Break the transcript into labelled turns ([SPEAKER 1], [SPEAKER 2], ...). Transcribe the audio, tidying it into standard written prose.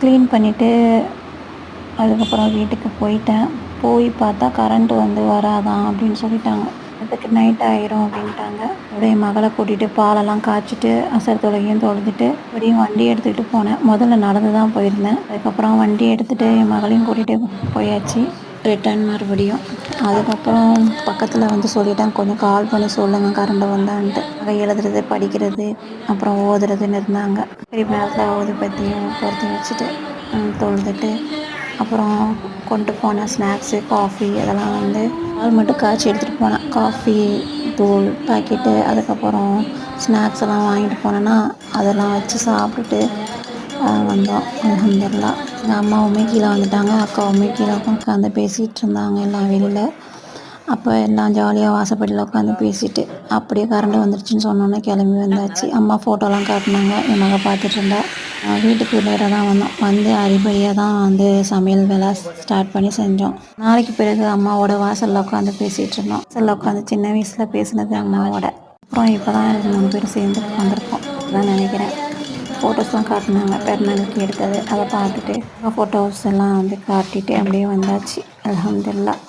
[SPEAKER 1] Clean பண்ணிவிட்டு அதுக்கப்புறம் வீட்டுக்கு போயிட்டேன். போய் பார்த்தா கரண்ட் வராதாம் அப்படின்னு சொல்லிட்டாங்க. அதுக்கு நைட் ஆயிரும் அப்படின்ட்டாங்க. அப்படியே என் மகளை கூட்டிகிட்டு பாலெல்லாம் காய்ச்சிட்டு அசர் தொலையும் தொலைஞ்சிட்டு அப்படியும் வண்டி எடுத்துக்கிட்டு போனேன். முதல்ல நடந்து தான் போயிருந்தேன். அதுக்கப்புறம் வண்டி எடுத்துகிட்டு என் மகளையும் கூட்டிகிட்டு போயாச்சு ரிட்டர்ன் மறுபடியும். அதுக்கப்புறம் பக்கத்தில் சொல்லிட்டேன், கொஞ்சம் கால் பண்ணி சொல்லுங்கள் கரண்ட் வந்தான்ட்டு. எழுதுறது படிக்கிறது அப்புறம் ஓதுறதுன்னு இருந்தாங்க. திருப்பி நேரத்தில் ஓதி பற்றியும் பொருத்தி வச்சுட்டு தொழுதுட்டு அப்புறம் கொண்டு போன ஸ்நாக்ஸு காஃபி அதெல்லாம் பால் மட்டும் காய்ச்சி எடுத்துகிட்டு போனேன். காஃபி தூள் பாக்கெட்டு அதுக்கப்புறம் ஸ்நாக்ஸ் எல்லாம் வாங்கிட்டு போனேன்னா அதெல்லாம் வச்சு சாப்பிட்டுட்டு வந்தோம். அல்ஹம்துலில்லாஹ். எங்கள் அம்மாவுமே கீழே வந்துட்டாங்க, அக்காவுமே கீழே உட்காந்து பேசிகிட்டு இருந்தாங்க எல்லாம் வெளியில். அப்போ எல்லாம் ஜாலியாக வாசப்படியில் உட்காந்து பேசிட்டு அப்படியே கரண்ட் வந்துருச்சுன்னு சொன்னோன்னே கிளம்பி வந்தாச்சு. அம்மா ஃபோட்டோலாம் காட்டினாங்க, என் மகள் பார்த்துட்டு இருந்தா. வீட்டுக்கு லேட்டாக தான் வந்தோம். அரிபடியாக தான் சமையல் வேலை ஸ்டார்ட் பண்ணி செஞ்சோம். நாளைக்கு பிறகு அம்மாவோட வாசலில் உட்காந்து பேசிகிட்டு இருந்தோம். வாசலில் உட்காந்து சின்ன வயசில் பேசினது அம்மாவோட. அப்புறம் இப்போ தான் 3 பேரும் சேர்ந்து உட்காந்துருக்கோம் அதான் நினைக்கிறேன். ஃபோட்டோஸ்லாம் காட்டினாங்க, பிறந்தநாளுக்கு எடுத்தது. அதை பார்த்துட்டு ஃபோட்டோஸ் எல்லாம் காட்டிட்டு அப்படியே வந்தாச்சு. அல்ஹம்துலில்லாஹ்.